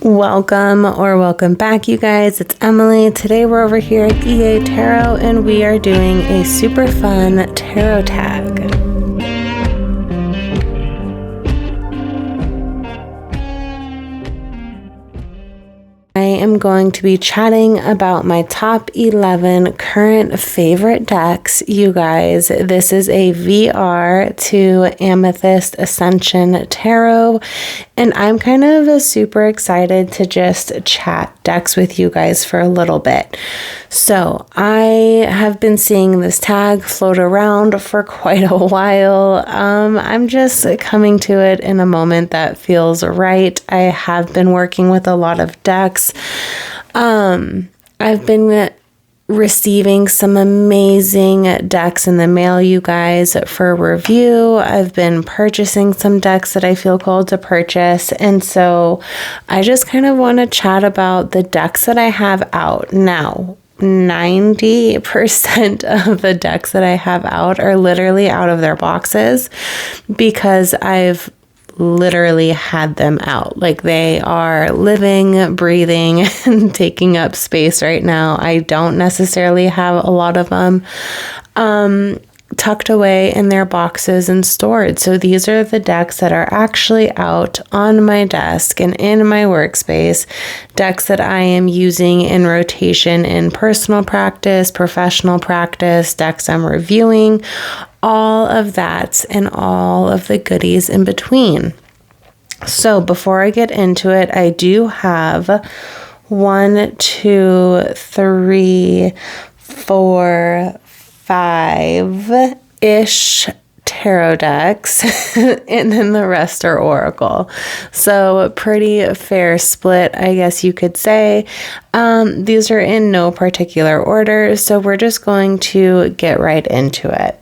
Welcome or welcome back, you guys. It's Emily. Today we're over here at EA Tarot and we are doing a super fun tarot tag. I am going to be chatting about my top 11 current favorite decks, you guys. This is a VR to Amethyst Ascension Tarot, and I'm kind of super excited to just chat decks with you guys for a little bit. So I have been seeing this tag float around for quite a while. I'm just coming to it in a moment that feels right. I have been working with a lot of decks. I've been receiving some amazing decks in the mail, you guys, for review. I've been purchasing some decks that I feel called to purchase. And so I just kind of want to chat about the decks that I have out now. 90% of the decks that I have out are literally out of their boxes because I've literally had them out. Like, they are living, breathing, and taking up space right now. I don't necessarily have a lot of them tucked away in their boxes and stored. So these are the decks that are actually out on my desk and in my workspace, decks that I am using in rotation in personal practice, professional practice, decks I'm reviewing, all of that and all of the goodies in between. So before I get into it, I do have 1, 2, 3, 4, 5-ish tarot decks, and then the rest are oracle. So a pretty fair split, I guess you could say. These are in no particular order, so we're just going to get right into it.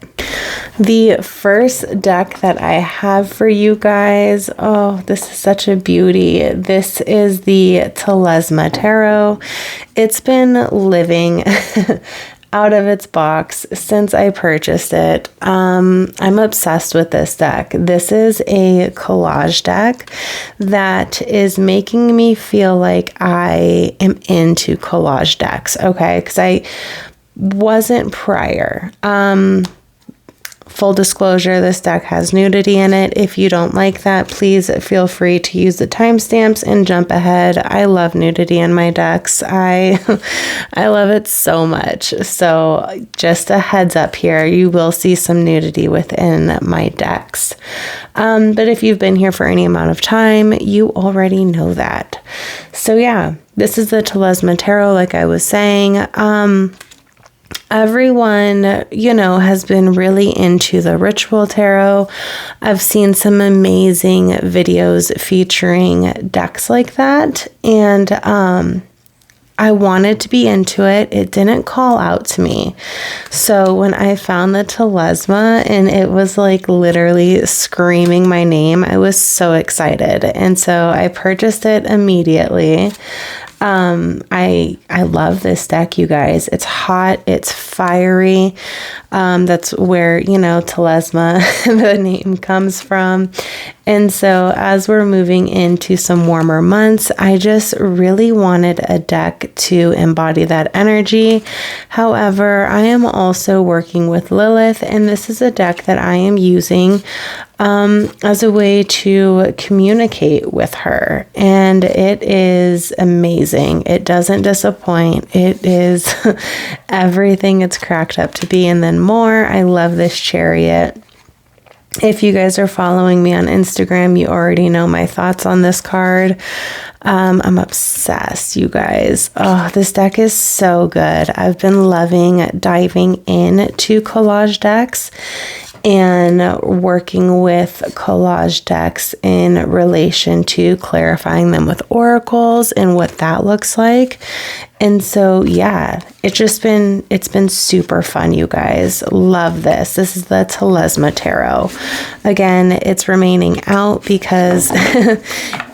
The first deck that I have for you guys, oh, this is such a beauty. This is the Lacrimosa Tarot. It's been living out of its box since I purchased it. I'm obsessed with this deck. This is a collage deck that is making me feel like I am into collage decks, okay? Because I wasn't prior. Full disclosure, this deck has nudity in it. If you don't like that, please feel free to use the timestamps and jump ahead. I love nudity in my decks. I love it so much. So just a heads up here, you will see some nudity within my decks. But if you've been here for any amount of time, you already know that. So yeah, this is the Lacrimosa Tarot, like I was saying. Everyone, has been really into the Ritual Tarot. I've seen some amazing videos featuring decks like that, and I wanted to be into it. It didn't call out to me. So when I found the Lacrimosa and it was like literally screaming my name, I was so excited. And so I purchased it immediately. I love this deck, you guys. It's hot, it's fiery. That's where, Lacrimosa, the name comes from. And so as we're moving into some warmer months, I just really wanted a deck to embody that energy. However, I am also working with Lilith, and this is a deck that I am using as a way to communicate with her. And it is amazing. It doesn't disappoint. It is everything it's cracked up to be and then more. I love this Chariot. If you guys are following me on Instagram, you already know my thoughts on this card. I'm obsessed, you guys. Oh, this deck is so good. I've been loving diving into collage decks and working with collage decks in relation to clarifying them with oracles and what that looks like. And so, yeah, it's been super fun, you guys. Love this. This is the Lacrimosa Tarot. Again, it's remaining out because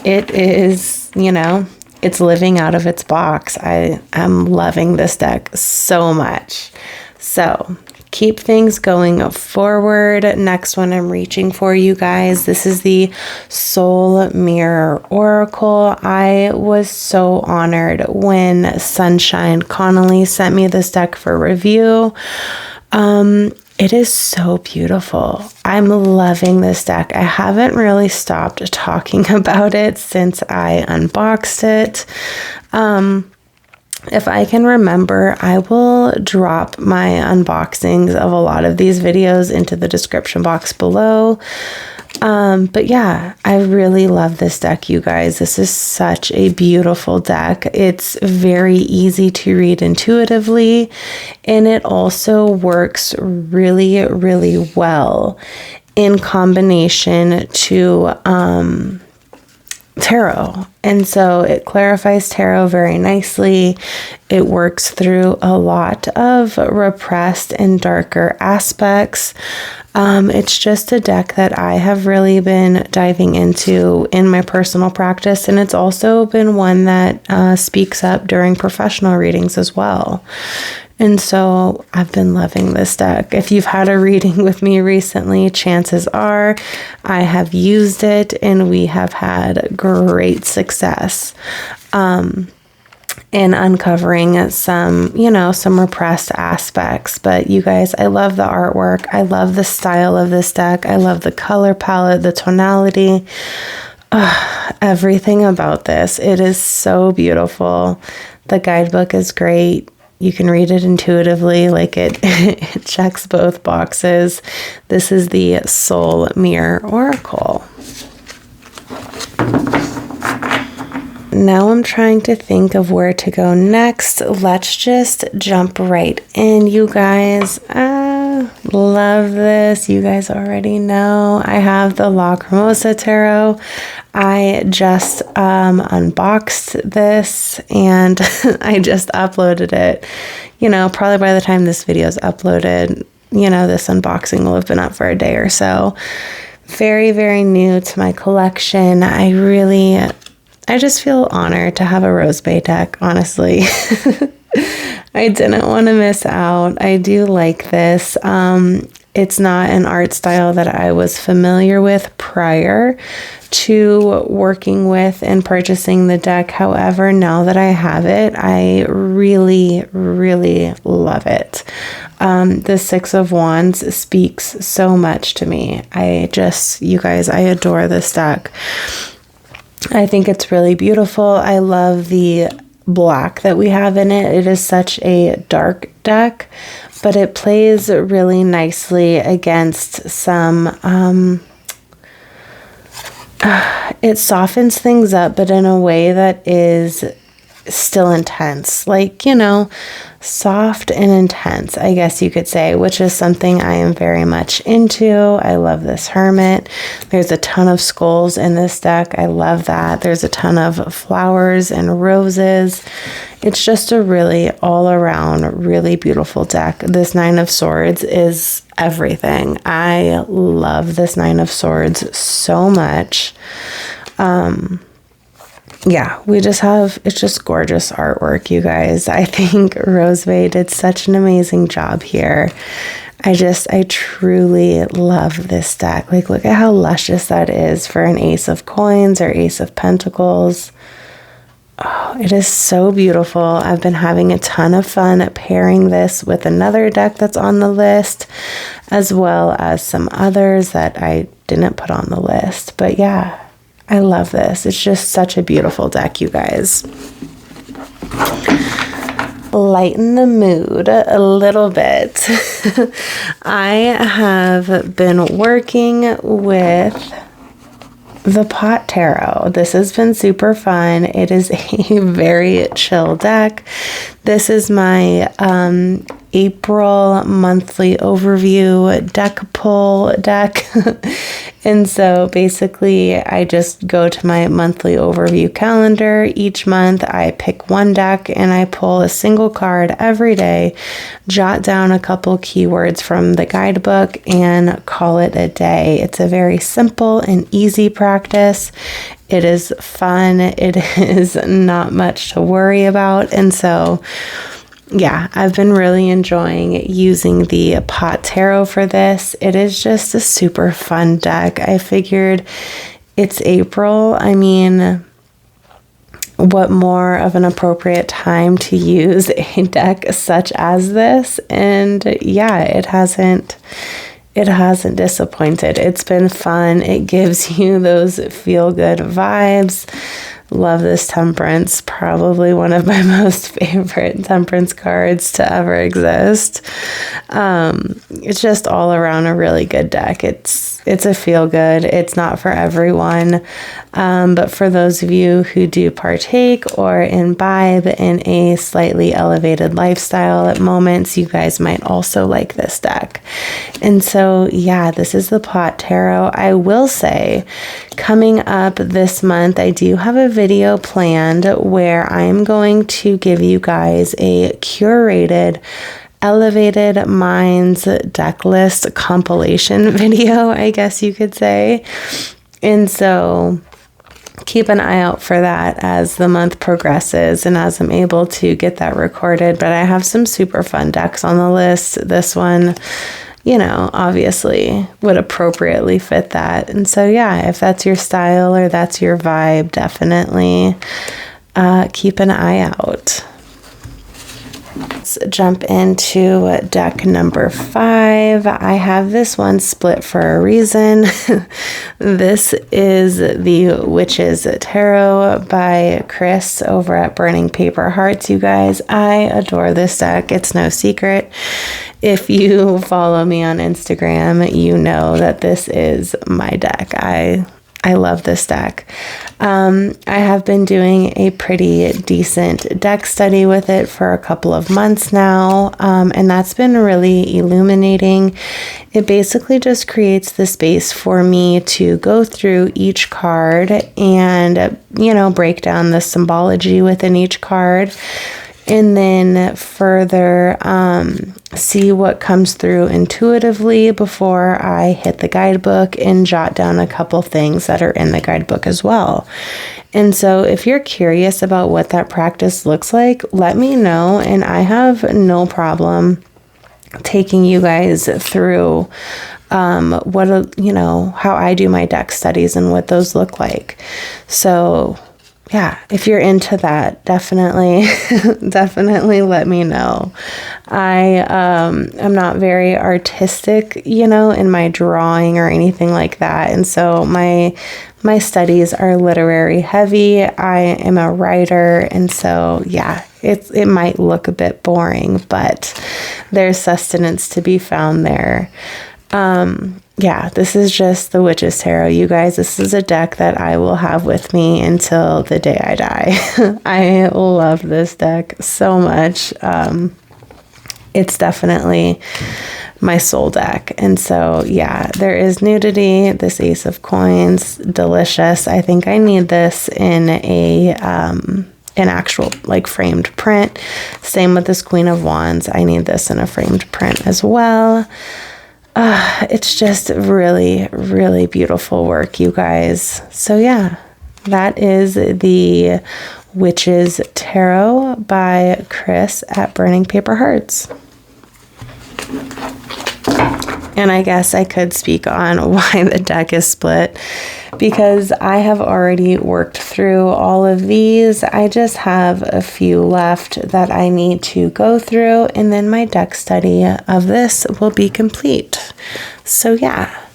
it is, it's living out of its box. I'm loving this deck so much. So keep things going forward. Next one I'm reaching for, you guys. This is the Soul Mirror Oracle. I was so honored when Sunshine Connolly sent me this deck for review. It is so beautiful. I'm loving this deck. I haven't really stopped talking about it since I unboxed it. If I can remember, I will drop my unboxings of a lot of these videos into the description box below. But yeah, I really love this deck, you guys. This is such a beautiful deck. It's very easy to read intuitively, and it also works really, really well in combination to tarot. And so it clarifies tarot very nicely. It works through a lot of repressed and darker aspects. It's just a deck that I have really been diving into in my personal practice, and it's also been one that speaks up during professional readings as well. And so I've been loving this deck. If you've had a reading with me recently, chances are I have used it and we have had great success in uncovering some repressed aspects. But you guys, I love the artwork. I love the style of this deck. I love the color palette, the tonality, everything about this. It is so beautiful. The guidebook is great. You can read it intuitively, like it checks both boxes. This is the Soul Mirror Oracle. Now I'm trying to think of where to go next. Let's just jump right in, you guys. Love this. You guys already know I have the Lacrimosa Tarot. I just unboxed this and I just uploaded it. Probably by the time this video is uploaded, this unboxing will have been up for a day or so. Very, very new to my collection. I just feel honored to have a Rose Bay deck, honestly. I didn't want to miss out. I do like this. It's not an art style that I was familiar with prior to working with and purchasing the deck. However, now that I have it, I really, really love it. The Six of Wands speaks so much to me. You guys, I adore this deck. I think it's really beautiful. I love the black that we have in it. It is such a dark deck, but it plays really nicely against some, it softens things up, but in a way that is still intense, soft and intense, I guess you could say, which is something I am very much into. I love this Hermit. There's a ton of skulls in this deck. I love that. There's a ton of flowers and roses. It's just a really all around really beautiful deck. This Nine of Swords is everything. I love this Nine of Swords so much. Yeah, it's just gorgeous artwork, you guys. I think Rose Bay did such an amazing job here. I truly love this deck. Look at how luscious that is for an Ace of Coins or Ace of Pentacles. Oh, it is so beautiful. I've been having a ton of fun pairing this with another deck that's on the list, as well as some others that I didn't put on the list. But yeah, I love this. It's just such a beautiful deck, you guys. Lighten the mood a little bit. I have been working with the Pot Tarot. This has been super fun. It is a very chill deck. This is my April monthly overview deck pull deck. And so basically I just go to my monthly overview calendar. Each month I pick one deck and I pull a single card every day, jot down a couple keywords from the guidebook, and call it a day. It's a very simple and easy practice. It is fun. It is not much to worry about. And so yeah, I've been really enjoying using the Pot Tarot for this. It is just a super fun deck. I figured it's April. I mean, what more of an appropriate time to use a deck such as this? And yeah, it hasn't disappointed. It's been fun. It gives you those feel good vibes. Love this Temperance, probably one of my most favorite Temperance cards to ever exist. It's just all around a really good deck. It's a feel good. It's not for everyone, but for those of you who do partake or imbibe in a slightly elevated lifestyle at moments, you guys might also like this deck. And so, yeah, this is the Pot Tarot. I will say, coming up this month, I do have a video planned where I'm going to give you guys a curated Elevated Minds deck list compilation video, I guess you could say. And so keep an eye out for that as the month progresses and as I'm able to get that recorded. But I have some super fun decks on the list. This one, you know, obviously would appropriately fit that. And so, yeah, if that's your style or that's your vibe, definitely keep an eye out. Let's jump into deck number 5. I have this one split for a reason. This is the Witch's Tarot by Chris over at Burning Paper Hearts. You guys, I adore this deck. It's no secret. If you follow me on Instagram, you know that this is my deck. I love this deck. I have been doing a pretty decent deck study with it for a couple of months now, and that's been really illuminating. It basically just creates the space for me to go through each card and, you know, break down the symbology within each card, and then further see what comes through intuitively before I hit the guidebook and jot down a couple things that are in the guidebook as well. And so if you're curious about what that practice looks like, let me know, and I have no problem taking you guys through how I do my deck studies and what those look like. So yeah, if you're into that, definitely let me know. I'm not very artistic, you know, in my drawing or anything like that. And so my studies are literary heavy. I am a writer. And so, yeah, it might look a bit boring, but there's sustenance to be found there. Yeah, this is just the Witch's Tarot, you guys. This is a deck that I will have with me until the day I die. I love this deck so much. It's definitely my soul deck. And so, yeah, there is nudity. This Ace of Coins, delicious. I think I need this in an actual like framed print. Same with this Queen of Wands. I need this in a framed print as well. It's just really, really beautiful work, you guys. So yeah, that is the Witch's Tarot by Chris at Burning Paper Hearts. And I guess I could speak on why the deck is split, because I have already worked through all of these. I just have a few left that I need to go through, and then my deck study of this will be complete. So yeah.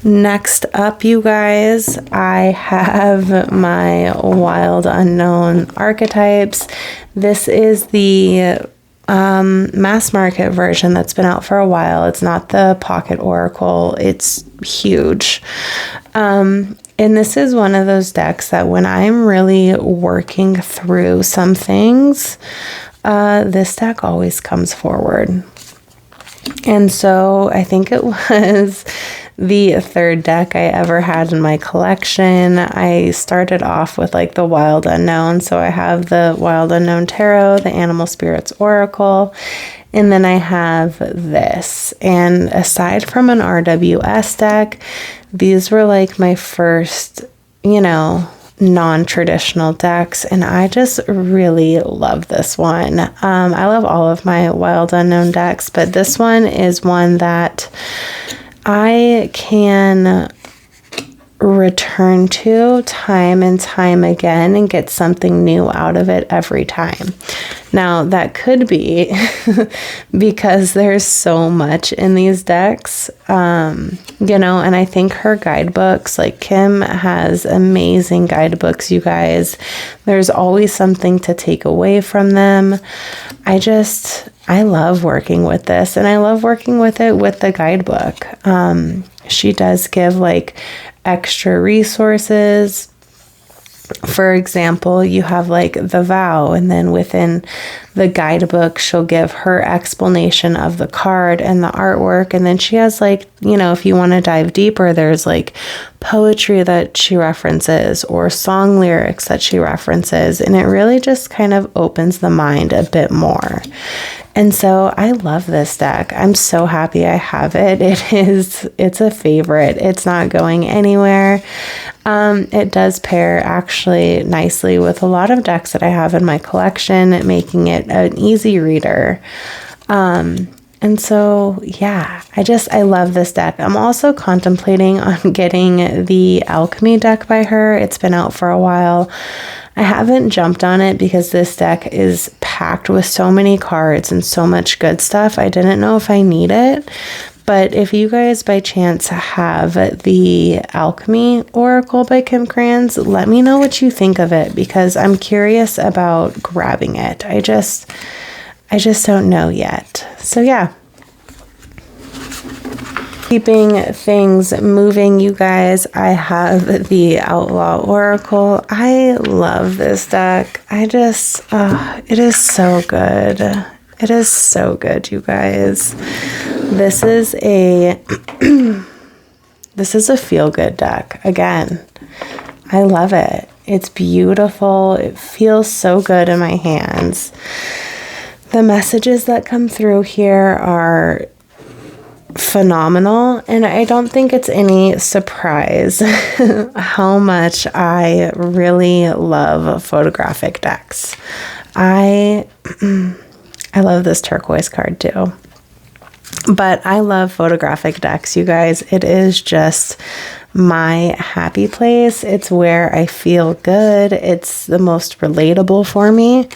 Next up, you guys, I have my Wild Unknown archetypes. This is the mass market version that's been out for a while. It's not the Pocket Oracle. It's huge. And this is one of those decks that when I'm really working through some things, this deck always comes forward. And so I think it was the third deck I ever had in my collection. I started off with like the Wild Unknown. So I have the Wild Unknown Tarot, the Animal Spirits Oracle, and then I have this. And aside from an RWS deck, these were like my first, non-traditional decks, and I just really love this one. I love all of my Wild Unknown decks, but this one is one that I can return to time and time again and get something new out of it every time. Now, that could be because there's so much in these decks, you know, and I think her guidebooks, like Kim has amazing guidebooks, you guys. There's always something to take away from them. I love working with this, and I love working with it with the guidebook. She does give like extra resources. For example, you have like the vow, and then within the guidebook, she'll give her explanation of the card and the artwork. And then she has like, you know, if you want to dive deeper, there's like poetry that she references or song lyrics that she references. And it really just kind of opens the mind a bit more. And so I love this deck. I'm so happy I have it. It's a favorite. It's not going anywhere. It does pair actually nicely with a lot of decks that I have in my collection, making it an easy reader. And so, yeah, I love this deck. I'm also contemplating on getting the Alchemy deck by her. It's been out for a while. I haven't jumped on it because this deck is packed with so many cards and so much good stuff. I didn't know if I need it. But if you guys by chance have the Alchemy Oracle by Kim Krans, let me know what you think of it, because I'm curious about grabbing it. I just don't know yet. So yeah. Keeping things moving, you guys, I have the Outlaw Oracle. I love this deck. it is so good. It is so good, you guys. This is a feel-good deck. Again, I love it. It's beautiful. It feels so good in my hands. The messages that come through here are phenomenal, and I don't think it's any surprise how much I really love photographic decks. I love this turquoise card too. But I love photographic decks, you guys. It is just my happy place. It's where I feel good. It's the most relatable for me.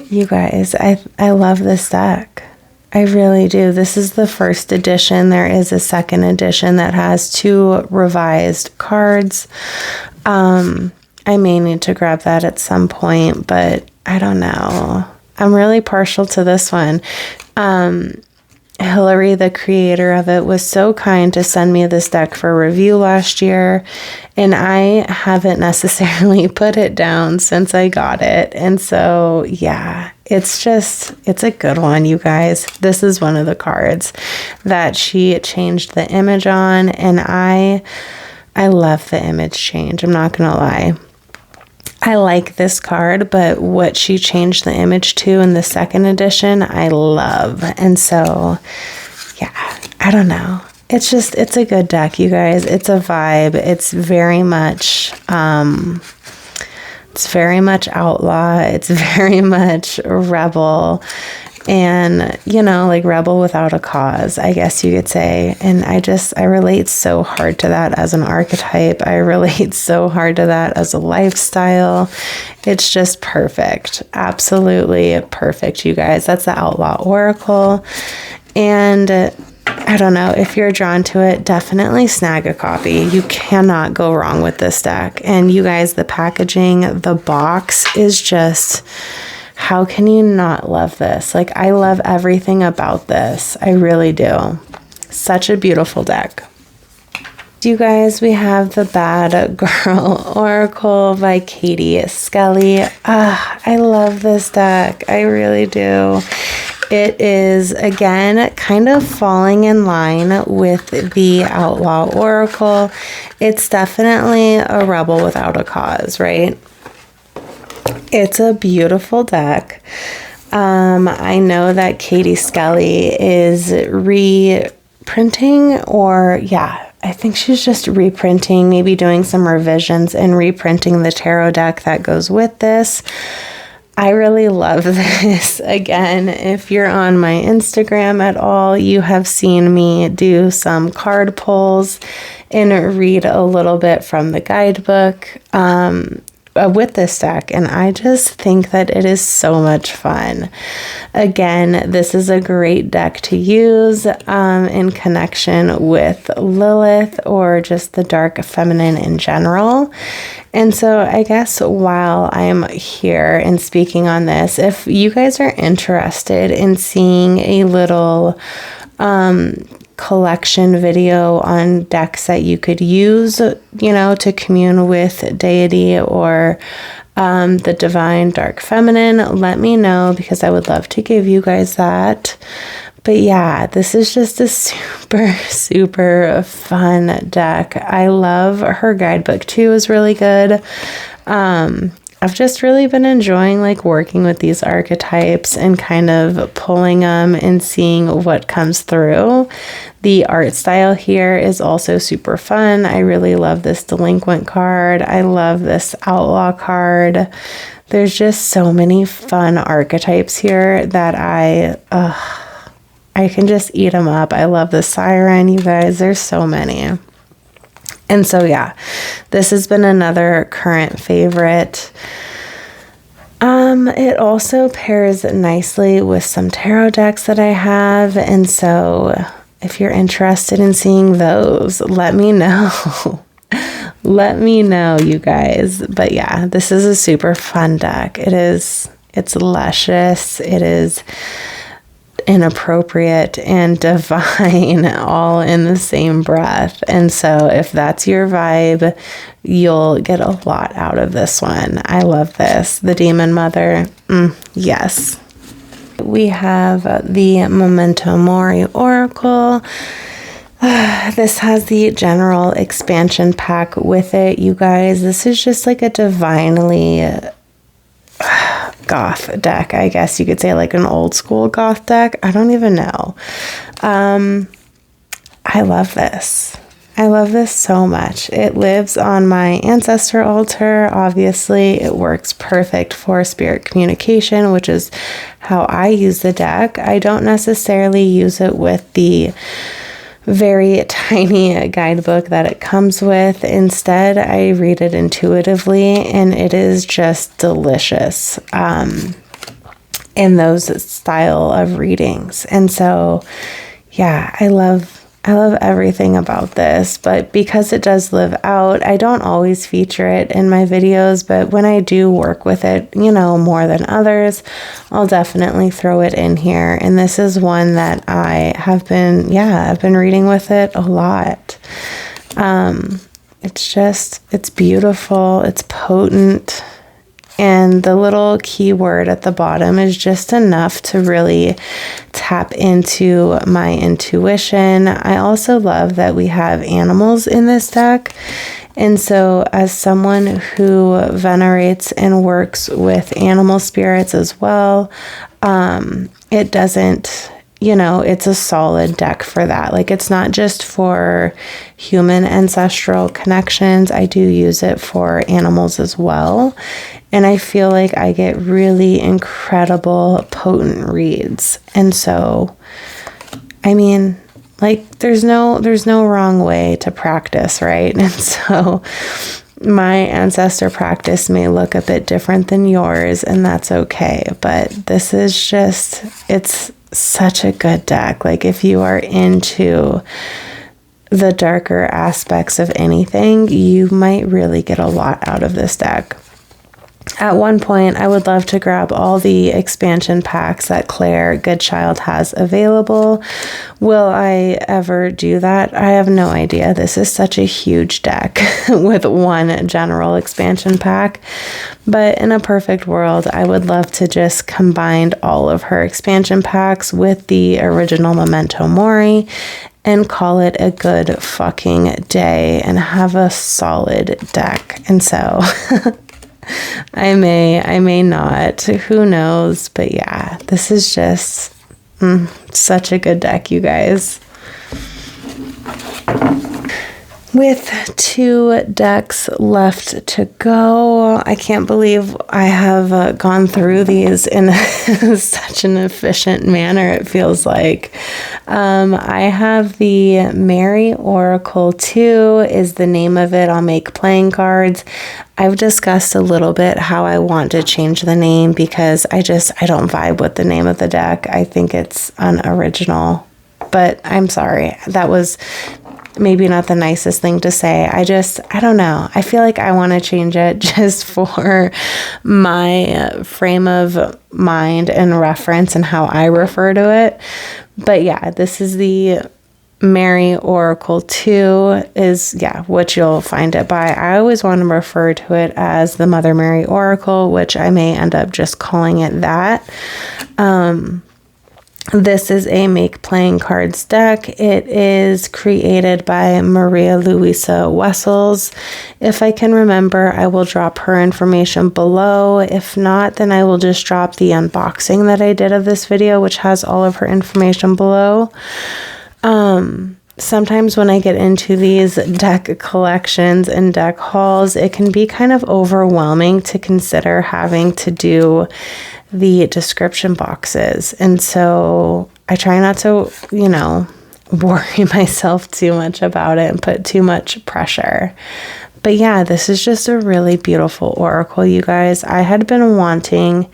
You guys, I love this deck. I really do. This is the first edition. There is a second edition that has 2 revised cards. I may need to grab that at some point, but I don't know. I'm really partial to this one. Hillary, the creator of it, was so kind to send me this deck for review last year, and I haven't necessarily put it down since I got it. And so, yeah, it's a good one, you guys. This is one of the cards that she changed the image on, and I love the image change. I'm not going to lie. I like this card, but what she changed the image to in the second edition, I love. And so, yeah, I don't know. It's a good deck, you guys. It's a vibe. It's very much outlaw. It's very much rebel. And, you know, like rebel without a cause, I guess you could say. And I relate so hard to that as an archetype. I relate so hard to that as a lifestyle. It's just perfect. Absolutely perfect, you guys. That's the Outlaw Oracle. And I don't know, if you're drawn to it, definitely snag a copy. You cannot go wrong with this deck. And you guys, the packaging, the box is just... How can you not love this? Like, I love everything about this. I really do. Such a beautiful deck. You guys, we have the Bad Girl Oracle by Katie Skelly. I love this deck. I really do. It is, again, kind of falling in line with the Outlaw Oracle. It's definitely a rebel without a cause, right? It's a beautiful deck. I know that Katie Skelly is reprinting, or yeah, I think she's just reprinting, maybe doing some revisions and reprinting the tarot deck that goes with this. I really love this. Again, if you're on my Instagram at all, you have seen me do some card pulls and read a little bit from the guidebook with this deck, and I just think that it is so much fun. Again, this is a great deck to use in connection with Lilith or just the dark feminine in general. And so I guess while I'm here and speaking on this, if you guys are interested in seeing a little collection video on decks that you could use, you know, to commune with deity or the divine dark feminine, let me know, because I would love to give you guys that. But yeah, this is just a super, super fun deck. I love her guidebook too, is really good. I've just really been enjoying like working with these archetypes and kind of pulling them and seeing what comes through. The art style here is also super fun. I really love this delinquent card. I love this outlaw card. There's just so many fun archetypes here that I can just eat them up. I love the siren, you guys. There's so many. And so, yeah, this has been another current favorite. It also pairs nicely with some tarot decks that I have. And so if you're interested in seeing those, let me know. Let me know, you guys. But yeah, this is a super fun deck. It's luscious. It is inappropriate and divine all in the same breath. And so if that's your vibe, you'll get a lot out of this one. I love this. The Demon Mother. Yes. We have the Memento Mori Oracle. This has the general expansion pack with it, you guys. This is just like a divinely goth deck, I guess you could say, like an old school goth deck. I don't even know. I love this. I love this so much. It lives on my ancestor altar. Obviously, it works perfect for spirit communication, which is how I use the deck. I don't necessarily use it with the very tiny guidebook that it comes with. Instead, I read it intuitively, and it is just delicious in those style of readings. And so, yeah, I love everything about this, but because it does live out, I don't always feature it in my videos, but when I do work with it, you know, more than others, I'll definitely throw it in here. And this is one that I've been reading with it a lot. It's beautiful, it's potent, and the little keyword at the bottom is just enough to really tap into my intuition. I also love that we have animals in this deck. And so as someone who venerates and works with animal spirits as well, it doesn't, you know, it's a solid deck for that. Like, it's not just for human ancestral connections. I do use it for animals as well. And I feel like I get really incredible, potent reads. And so, I mean, like, there's no wrong way to practice, right? And so my ancestor practice may look a bit different than yours, and that's okay. But this is just, it's such a good deck. Like, if you are into the darker aspects of anything, you might really get a lot out of this deck. At one point, I would love to grab all the expansion packs that Claire Goodchild has available. Will I ever do that? I have no idea. This is such a huge deck with one general expansion pack. But in a perfect world, I would love to just combine all of her expansion packs with the original Memento Mori and call it a good fucking day and have a solid deck. And so I may not, who knows, but yeah, this is just such a good deck, you guys. With 2 decks left to go, I can't believe I have gone through these in such an efficient manner, it feels like. I have the Mary Oracle 2 is the name of it. I'll make playing cards. I've discussed a little bit how I want to change the name because I don't vibe with the name of the deck. I think it's unoriginal, but I'm sorry. That was maybe not the nicest thing to say. I don't know. I feel like I want to change it just for my frame of mind and reference and how I refer to it. But yeah, this is the Mary Oracle 2 is, what you'll find it by. I always want to refer to it as the Mother Mary Oracle, which I may end up just calling it that. This is a Make Playing Cards deck. It is created by Maria Luisa Wessels. If I can remember, I will drop her information below. If not, then I will just drop the unboxing that I did of this video, which has all of her information below. Sometimes when I get into these deck collections and deck hauls, it can be kind of overwhelming to consider having to do the description boxes. And so I try not to, worry myself too much about it and put too much pressure. But yeah, this is just a really beautiful oracle, you guys. I had been wanting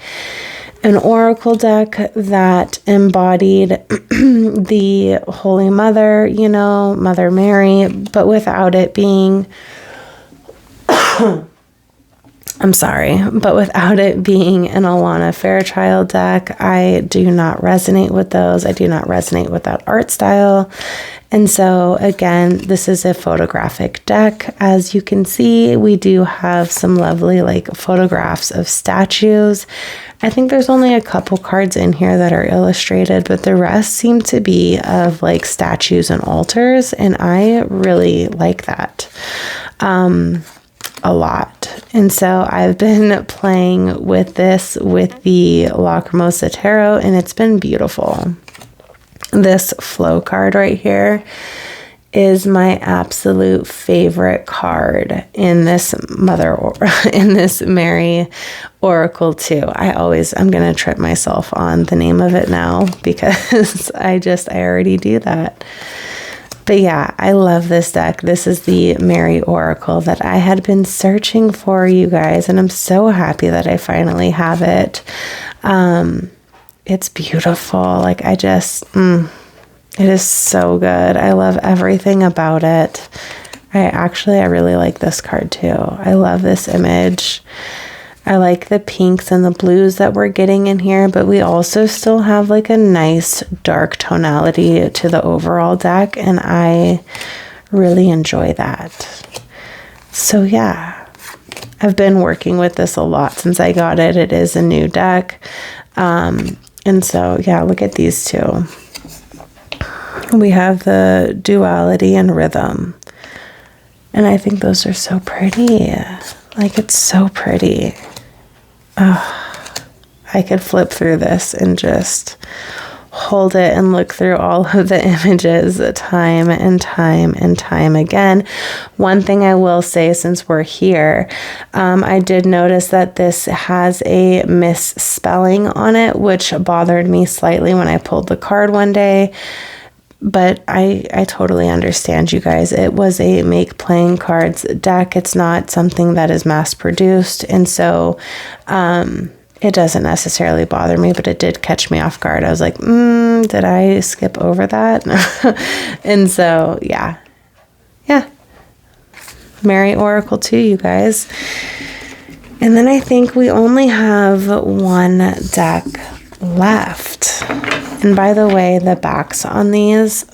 an oracle deck that embodied the Holy Mother, Mother Mary, but without it being but without it being an Alana Fairchild deck. I do not resonate with those. I do not resonate with that art style. And so again, this is a photographic deck. As you can see, we do have some lovely photographs of statues. I think there's only a couple cards in here that are illustrated, but the rest seem to be of statues and altars. And I really like that. A lot. And so I've been playing with this with the Lacrimosa Tarot, and it's been beautiful. This flow card right here is my absolute favorite card in this in this Mary Oracle 2. I'm going to trip myself on the name of it now because I already do that. But yeah, I love this deck. This is the Mary Oracle that I had been searching for, you guys, and I'm so happy that I finally have it. It's beautiful. It is so good. I love everything about it. I really like this card too. I love this image. I like the pinks and the blues that we're getting in here, but we also still have a nice dark tonality to the overall deck, and I really enjoy that. So yeah, I've been working with this a lot since I got it. It is a new deck. And so yeah, look at these two. We have the duality and rhythm. And I think those are so pretty. It's so pretty. I could flip through this and just hold it and look through all of the images time and time and time again. One thing I will say, since we're here, I did notice that this has a misspelling on it, which bothered me slightly when I pulled the card one day. But I totally understand, you guys. It was a Make Playing Cards deck. It's not something that is mass produced. And so it doesn't necessarily bother me, but it did catch me off guard. I was like, did I skip over that? And so, yeah. Mary Oracle 2, you guys. And then I think we only have one deck left. And by the way, the backs on these,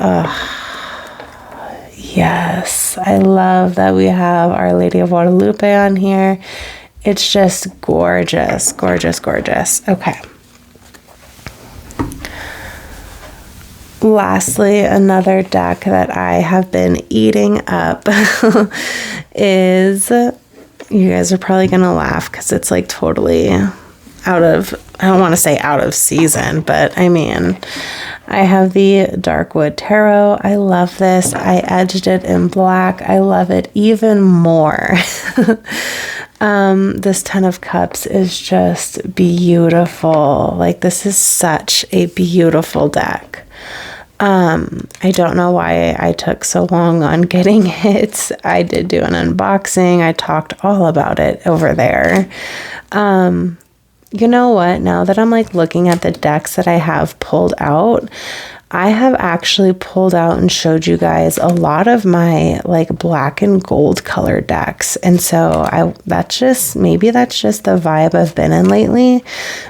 yes, I love that we have Our Lady of Guadalupe on here. It's just gorgeous, gorgeous, gorgeous. Okay. Lastly, another deck that I have been eating up is, you guys are probably going to laugh because it's totally I don't want to say out of season, but I mean, I have the Darkwood Tarot. I love this. I edged it in black. I love it even more. This Ten of Cups is just beautiful. Like, this is such a beautiful deck. I don't know why I took so long on getting it. I did do an unboxing. I talked all about it over there. You know what? Now that I'm like looking at the decks that I have pulled out, I have actually pulled out and showed you guys a lot of my like black and gold color decks. And so maybe that's just the vibe I've been in lately,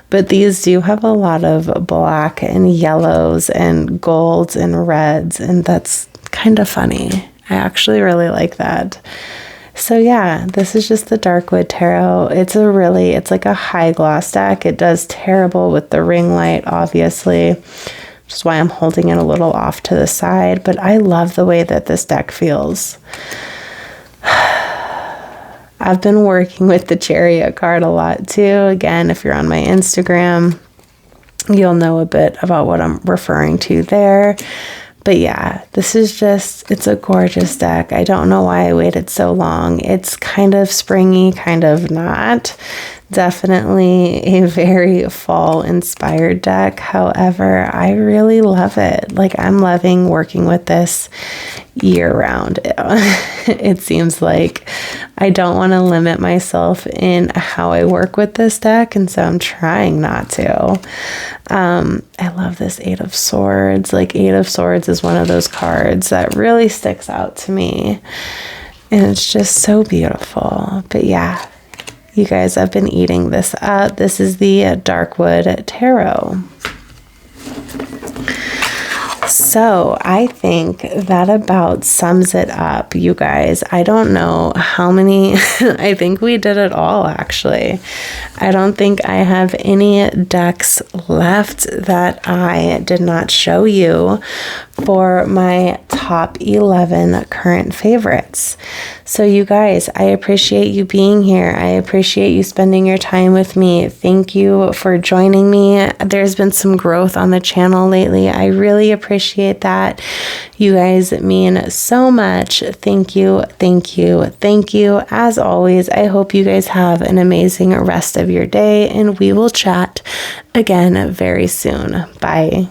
but these do have a lot of black and yellows and golds and reds, and that's kind of funny. I actually really like that. So yeah, this is just the Darkwood Tarot. It's like a high gloss deck. It does terrible with the ring light, obviously, which is why I'm holding it a little off to the side, but I love the way that this deck feels. I've been working with the Chariot card a lot too. Again, if you're on my Instagram, you'll know a bit about what I'm referring to there. But yeah, this is it's a gorgeous deck. I don't know why I waited so long. It's kind of springy, kind of not. Definitely a very fall inspired deck. However, I really love it. Like, I'm loving working with this year round. It seems like I don't want to limit myself in how I work with this deck, and so I'm trying not to. I love this Eight of Swords. Like, Eight of Swords is one of those cards that really sticks out to me, and it's just so beautiful. But yeah, you guys, I've been eating this up. This is the Darkwood Tarot. So I think that about sums it up, you guys. I don't know how many, I think we did it all, actually. I don't think I have any decks left that I did not show you for my top 11 current favorites. So you guys, I appreciate you being here. I appreciate you spending your time with me. Thank you for joining me. There's been some growth on the channel lately. I really appreciate that. You guys mean so much. Thank you, thank you, thank you. As always, I hope you guys have an amazing rest of your day, and we will chat again very soon. Bye.